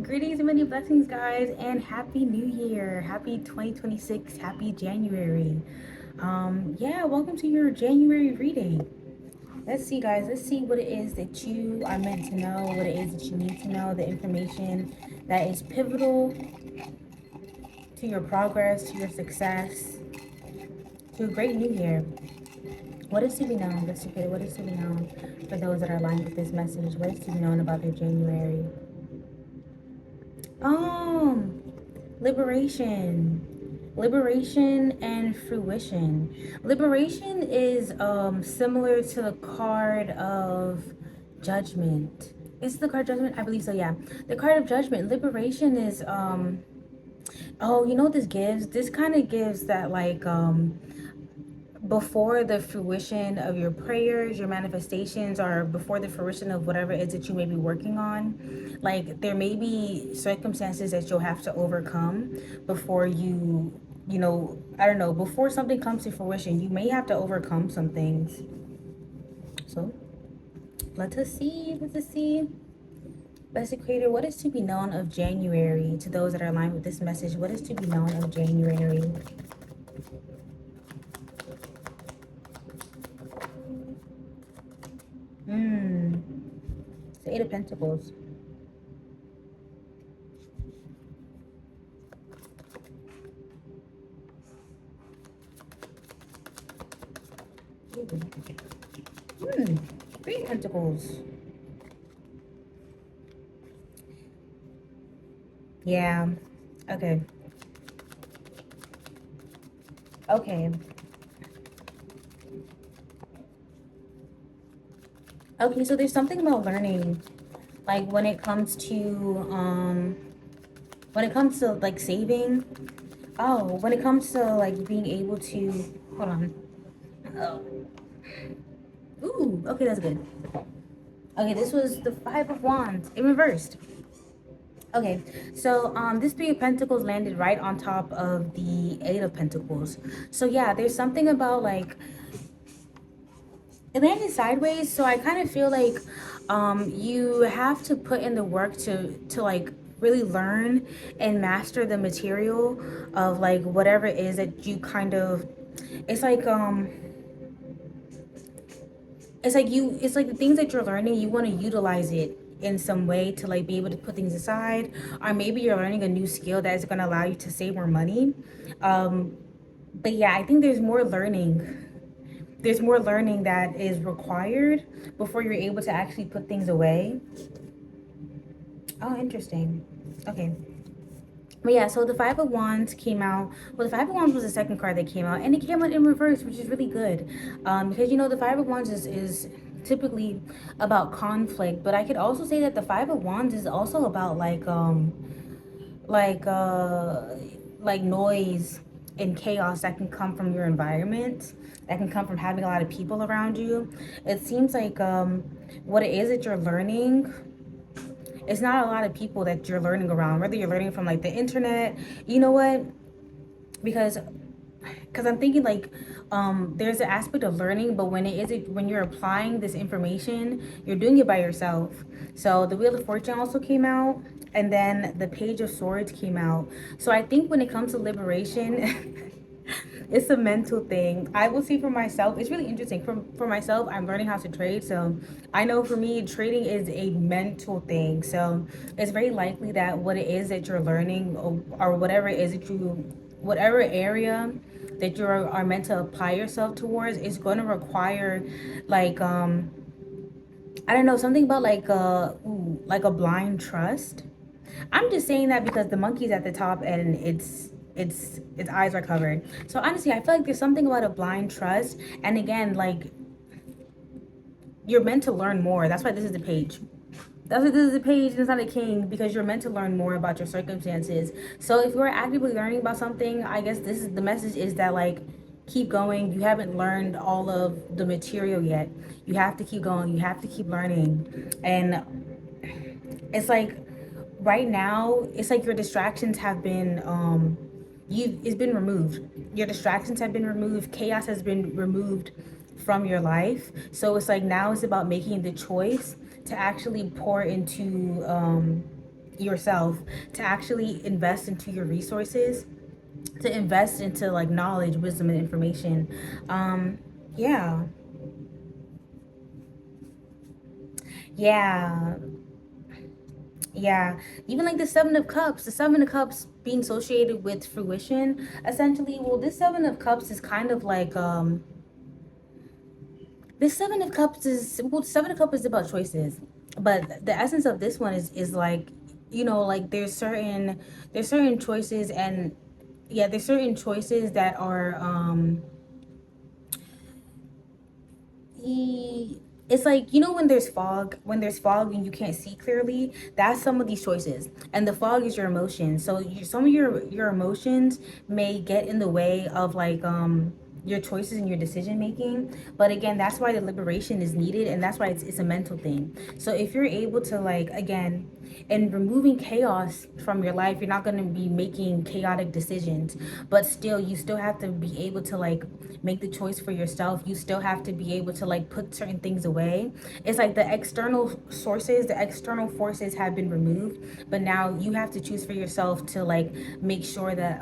Greetings and many blessings, guys, and happy new year. Happy 2026. Happy January. Yeah, welcome to your January reading. Let's see, guys. Let's see what it is that you are meant to know, what it is that you need to know, the information that is pivotal to your progress, to your success, to a great new year. What is to be known? Let's see, what is to be known for those that are aligned with this message? What is to be known about their January? Um, liberation and fruition. Liberation is similar to the card of judgment. Is the card judgment? I believe so, yeah. The card of judgment. Liberation is oh, you know what this gives? This kind of gives that like before the fruition of your prayers, your manifestations, or before the fruition of whatever it is that you may be working on, like there may be circumstances that you'll have to overcome before I don't know, before something comes to fruition, you may have to overcome some things. So let us see. Blessed Creator, what is to be known of January to those that are aligned with this message? What is to be known of January? The Eight of Pentacles. Three of Pentacles. Yeah. Okay. Okay. Okay, so there's something about learning. Like when it comes to like saving. Oh, when it comes to like being able to hold on. Oh. Ooh, okay, that's good. Okay, this was the Five of Wands in reversed. Okay, so this Three of Pentacles landed right on top of the Eight of Pentacles. So yeah, there's something about like it landed sideways, so I kind of feel like you have to put in the work to like really learn and master the material of like whatever it is that you kind of it's like the things that you're learning, you want to utilize it in some way to like be able to put things aside, or maybe you're learning a new skill that is going to allow you to save more money. But yeah, I think there's more learning that is required before you're able to actually put things away. Oh, interesting. Okay. But yeah, so the Five of Wands came out. Well, the Five of Wands was the second card that came out, and it came out in reverse, which is really good. Because you know the Five of Wands is typically about conflict, but I could also say that the Five of Wands is also about like like noise and chaos that can come from your environment, that can come from having a lot of people around you. It seems like what it is that you're learning, it's not a lot of people that you're learning around, whether you're learning from like the internet. You know what? Because I'm thinking like there's an aspect of learning, but when you're applying this information, you're doing it by yourself. So the Wheel of Fortune also came out, and then the Page of Swords came out. So I think when it comes to liberation, it's a mental thing. I will see for myself, it's really interesting. For myself, I'm learning how to trade. So I know for me, trading is a mental thing. So it's very likely that what it is that you're learning, or whatever it is that whatever area that you are meant to apply yourself towards, is going to require like I don't know, something about like a blind trust. I'm just saying that because the monkey's at the top and its eyes are covered. So honestly, I feel like there's something about a blind trust. And again, like you're meant to learn more. That's why this is the page. That's why this is a page and it's not a king, because you're meant to learn more about your circumstances. So if you're actively learning about something, I guess this is the message, is that like keep going. You haven't learned all of the material yet. You have to keep going. You have to keep learning. And it's like right now, it's like your distractions have been it's been removed. Your distractions have been removed. Chaos has been removed from your life. So it's like now it's about making the choice to actually pour into yourself, to actually invest into your resources, to invest into like knowledge, wisdom, and information. Yeah. Yeah. Yeah, even like the Seven of Cups being associated with fruition, essentially. Well, this Seven of Cups is kind of like this Seven of Cups is, well, Seven of Cups is about choices, but the essence of this one is like, like there's certain choices, and yeah, there's certain choices that are it's like, when there's fog and you can't see clearly, that's some of these choices, and the fog is your emotions. So some of your emotions may get in the way of like your choices and your decision making. But again, that's why the liberation is needed, and that's why it's a mental thing. So if you're able to, like, again, and removing chaos from your life, you're not going to be making chaotic decisions, but still, you still have to be able to like make the choice for yourself. You still have to be able to like put certain things away. It's like the external sources, the external forces have been removed, but now you have to choose for yourself to like make sure that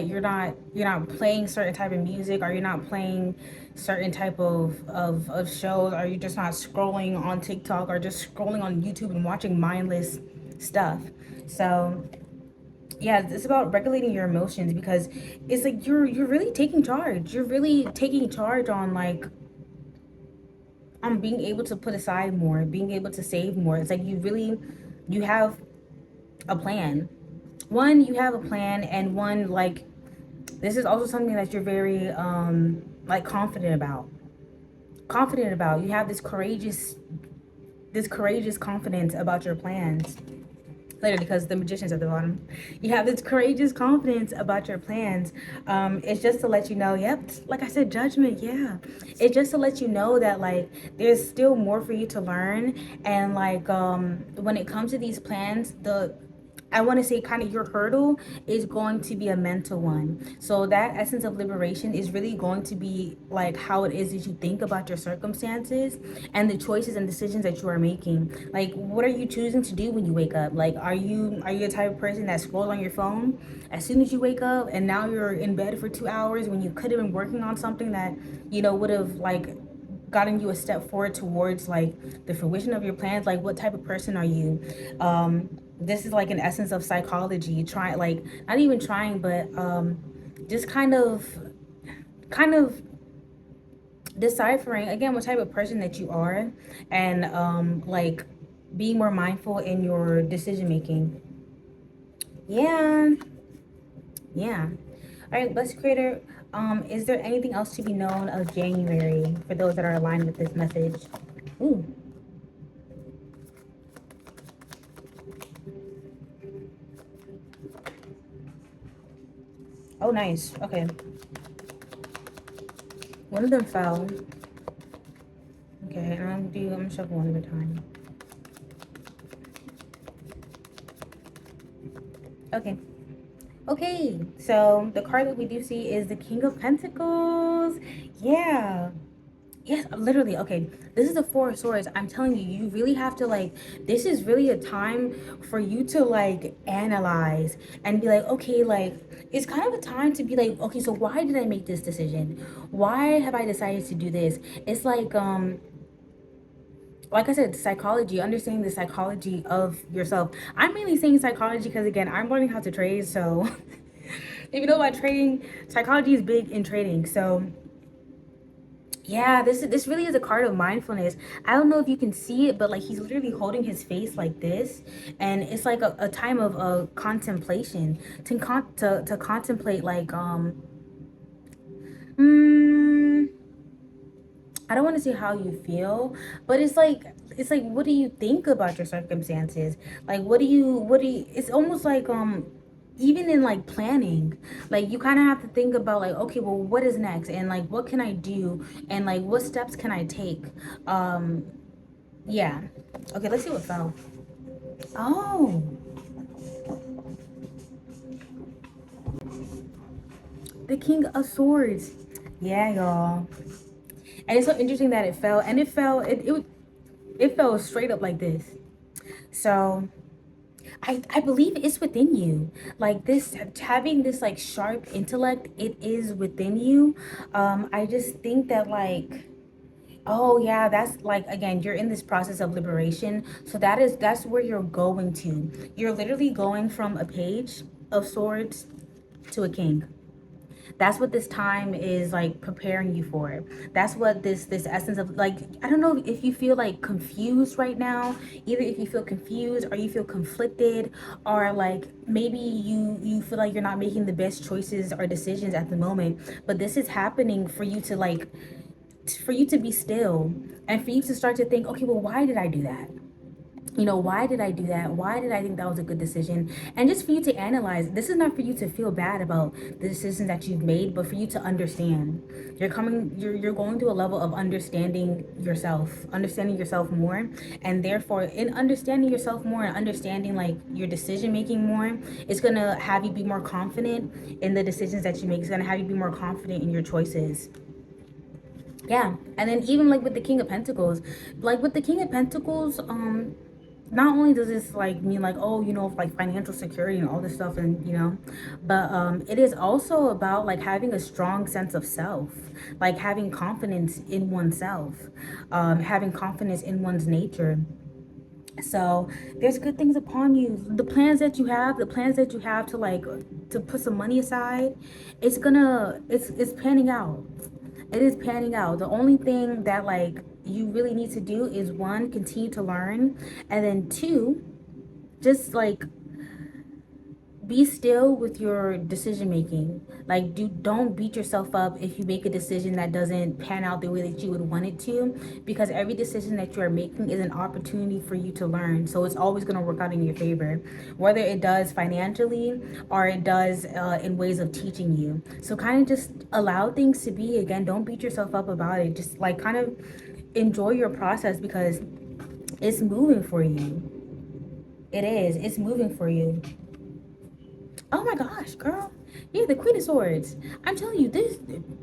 you're not playing certain type of music, or you're not playing certain type of shows, or you're just not scrolling on TikTok or just scrolling on YouTube and watching mindless stuff. So yeah, it's about regulating your emotions, because it's like you're really taking charge. You're really taking charge on like on being able to put aside more, being able to save more. It's like you have a plan. One, you have a plan, and one, like, this is also something that you're very like confident about. You have this courageous confidence about your plans. Later, because the magician's at the bottom, you have this courageous confidence about your plans. It's just to let you know, yep, like I said, judgment, yeah. It's just to let you know that like there's still more for you to learn. And like when it comes to these plans, the I want to say kind of your hurdle is going to be a mental one. So that essence of liberation is really going to be like how it is that you think about your circumstances and the choices and decisions that you are making. Like, what are you choosing to do when you wake up? Like, are you the type of person that scrolls on your phone as soon as you wake up, and now you're in bed for 2 hours when you could have been working on something that would have like gotten you a step forward towards like the fruition of your plans? Like, what type of person are you? This is like an essence of psychology, trying, like, not even trying, but just kind of deciphering again what type of person that you are, and like being more mindful in your decision making. Yeah. Yeah. All right, Blessed Creator, is there anything else to be known of January for those that are aligned with this message? Ooh. Oh, nice. Okay. One of them fell. Okay, and I'm gonna shuffle one at a time. Okay. Okay, so the card that we do see is the King of Pentacles. Yeah. Yes, literally. Okay, this is the Four of Swords. I'm telling you, you really have to like. This is really a time for you to like analyze and be like, okay, like it's kind of a time to be like, okay, so why did I make this decision? Why have I decided to do this? It's like I said, psychology, understanding the psychology of yourself. I'm mainly saying psychology because again, I'm learning how to trade. So if you know about trading, psychology is big in trading. So yeah, this really is a card of mindfulness. I don't know if you can see it, but like he's literally holding his face like this, and it's like a time of contemplation, to contemplate like mm, I don't want to say how you feel, but it's like what do you think about your circumstances? Like what do you it's almost like even in like planning, like you kind of have to think about like, okay, well, what is next, and like what can I do, and like what steps can I take? Um yeah. Okay, let's see what fell. Oh, the King of Swords. Yeah, y'all. And it's so interesting that it fell, and it fell straight up like this. So I believe it's within you. Like this, having this like sharp intellect, it is within you. I just think that like, oh yeah, that's like, again, you're in this process of liberation. So that's where you're going to. You're literally going from a page of swords to a king. That's what this time is like preparing you for. That's what this essence of, like, I don't know if you feel like confused right now, either if you feel confused or you feel conflicted, or like maybe you feel like you're not making the best choices or decisions at the moment, but this is happening for you to like, for you to be still, and for you to start to think, okay, well, why did I do that? You know, why did I do that? Why did I think that was a good decision? And just for you to analyze, this is not for you to feel bad about the decisions that you've made, but for you to understand. You're going to a level of understanding yourself more. And therefore, in understanding yourself more and understanding like your decision making more, it's gonna have you be more confident in the decisions that you make. It's gonna have you be more confident in your choices. Yeah. And then even like with the King of Pentacles, like with the King of Pentacles, not only does this like mean like, oh, you know, like financial security and all this stuff, and you know, but it is also about like having a strong sense of self, like having confidence in oneself, having confidence in one's nature. So there's good things upon you. The plans that you have to like, to put some money aside, it's panning out. It is panning out. The only thing that like you really need to do is, one, continue to learn, and then two, just like be still with your decision making. Like, don't beat yourself up if you make a decision that doesn't pan out the way that you would want it to, because every decision that you are making is an opportunity for you to learn. So it's always going to work out in your favor, whether it does financially or it does in ways of teaching you. So kind of just allow things to be. Again, don't beat yourself up about it. Just like kind of enjoy your process, because it's moving for you. It is. It's moving for you. Oh my gosh, girl. Yeah, the Queen of Swords. I'm telling you, this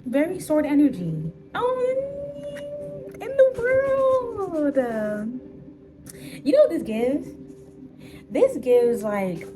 very sword energy. Oh, in the world. You know what this gives? This gives like,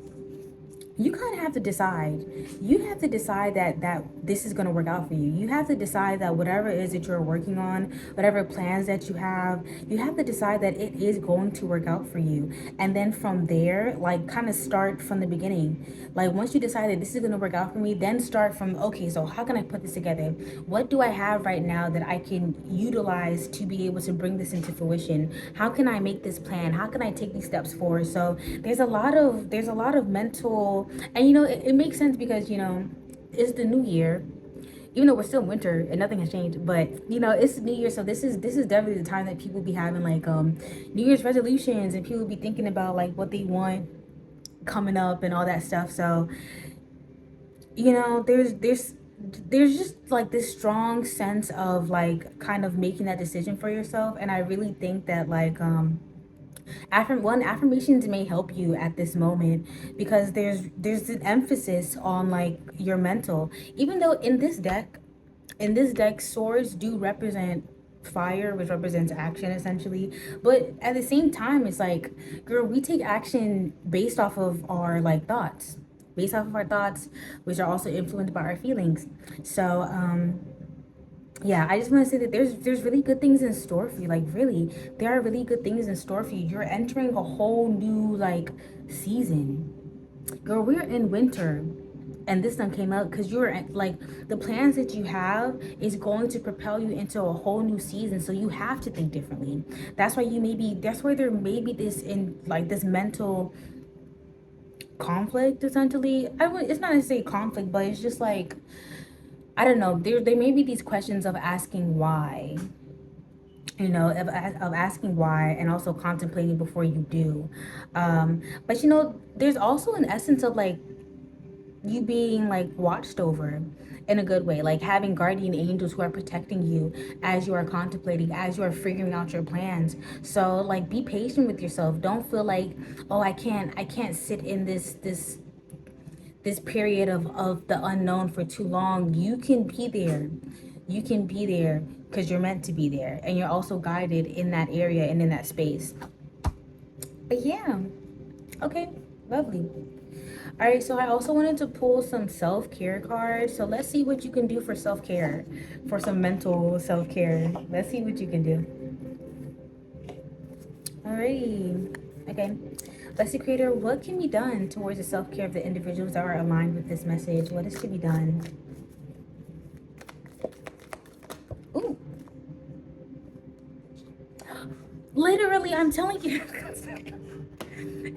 you kind of have to decide. You have to decide that this is going to work out for you. You have to decide that whatever it is that you're working on, whatever plans that you have to decide that it is going to work out for you. And then from there, like kind of start from the beginning. Like once you decide that this is going to work out for me, then start from, okay, so how can I put this together? What do I have right now that I can utilize to be able to bring this into fruition? How can I make this plan? How can I take these steps forward? So there's a lot of mental, and you know, it makes sense because, you know, it's the new year, even though we're still in winter and nothing has changed, but you know, it's new year. So this is definitely the time that people be having like New Year's resolutions, and people be thinking about like what they want coming up and all that stuff. So you know, there's just like this strong sense of like kind of making that decision for yourself. And I really think that like affirmations may help you at this moment, because there's an emphasis on like your mental. Even though in this deck swords do represent fire, which represents action essentially, but at the same time it's like, girl, we take action based off of our like thoughts, which are also influenced by our feelings. So yeah, I just want to say that there's really good things in store for you. Like really, there are really good things in store for you. You're entering a whole new like season. Girl, we're in winter, and this one came out because you're like, the plans that you have is going to propel you into a whole new season. So you have to think differently. That's why there may be this in like this mental conflict essentially. It's not necessarily conflict, but it's just like, I don't know, there may be these questions of asking why, you know, of asking why, and also contemplating before you do. But you know, there's also an essence of like you being like watched over in a good way, like having guardian angels who are protecting you as you are contemplating, as you are figuring out your plans. So like be patient with yourself. Don't feel like, oh, I can't sit in this period of the unknown for too long. You can be there. You can be there because you're meant to be there, and you're also guided in that area and in that space. But yeah, okay. Lovely. All right, so I also wanted to pull some self-care cards. So let's see what you can do for self-care, for some mental self-care. Let's see what you can do. All right. Okay. Let's see, Creator, what can be done towards the self-care of the individuals that are aligned with this message? What is to be done? Ooh. Literally, I'm telling you.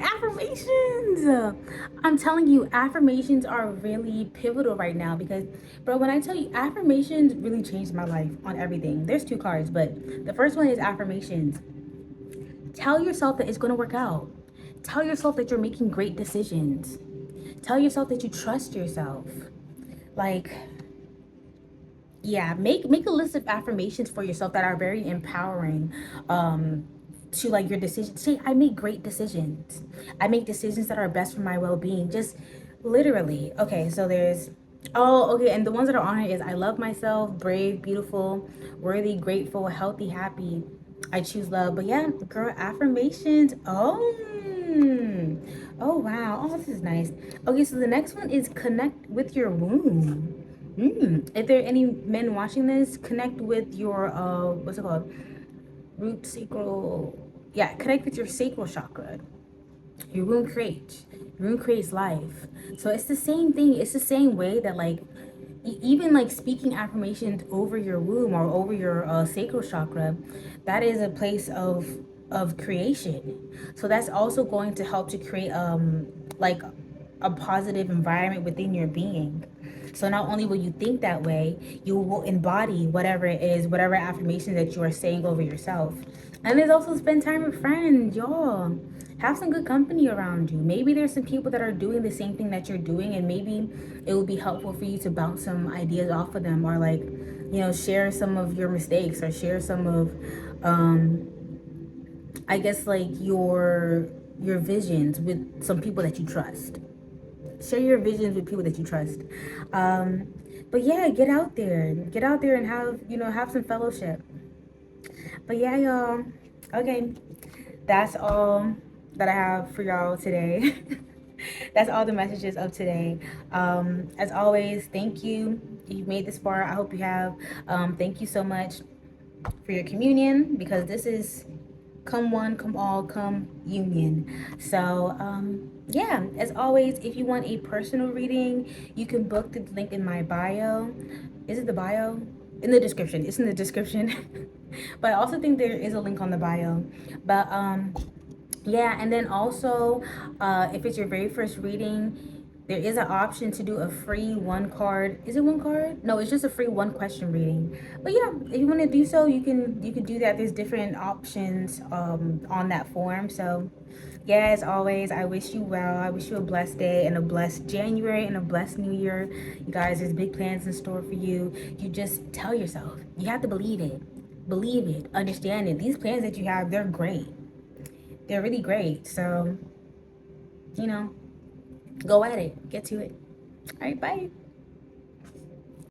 Affirmations. I'm telling you, affirmations are really pivotal right now because, bro, when I tell you, affirmations really changed my life on everything. There's two cards, but the first one is affirmations. Tell yourself that it's going to work out. Tell yourself that you're making great decisions. Tell yourself that you trust yourself. Like, yeah, make a list of affirmations for yourself that are very empowering. To like your decisions. Say, I make great decisions. I make decisions that are best for my well-being. Just literally. Okay, so there's, oh, okay, and the ones that are on here is I love myself, brave, beautiful, worthy, grateful, healthy, happy. I choose love. But yeah, girl, affirmations. Oh wow. Oh, this is nice. Okay, so the next one is connect with your womb. If there are any men watching this, connect with your what's it called? Root sacral. Yeah, connect with your sacral chakra. Your womb creates. Your womb creates life. So it's the same thing. It's the same way that like even like speaking affirmations over your womb or over your sacral chakra, that is a place of creation. So that's also going to help to create like a positive environment within your being. So not only will you think that way, you will embody whatever it is, whatever affirmation that you are saying over yourself. And there's also spend time with friends, y'all. Have some good company around you. Maybe there's some people that are doing the same thing that you're doing, and maybe it will be helpful for you to bounce some ideas off of them, or like, you know, share some of your mistakes, or share some of I guess like your visions with some people that you trust. Share your visions with people that you trust. But yeah, get out there. Get out there and have, you know, have some fellowship. But yeah, y'all. Okay. That's all that I have for y'all today. That's all the messages of today. As always, thank you. You made this far. I hope you have. Thank you so much for your communion, because this is come one, come all, come union. So yeah, as always, if you want a personal reading, you can book the link in my bio. Is it the bio? In the description. It's in the description. But I also think there is a link on the bio. But yeah, and then also if it's your very first reading, there is an option to do a free one card. Is it one card? No, it's just a free one question reading. But yeah, if you want to do so, you can do that. There's different options on that form. So yeah, as always, I wish you well. I wish you a blessed day and a blessed January and a blessed new year. You guys, there's big plans in store for you. You just tell yourself. You have to believe it. Believe it. Understand it. These plans that you have, they're great. They're really great. So, you know, go at it. Get to it. All right, bye.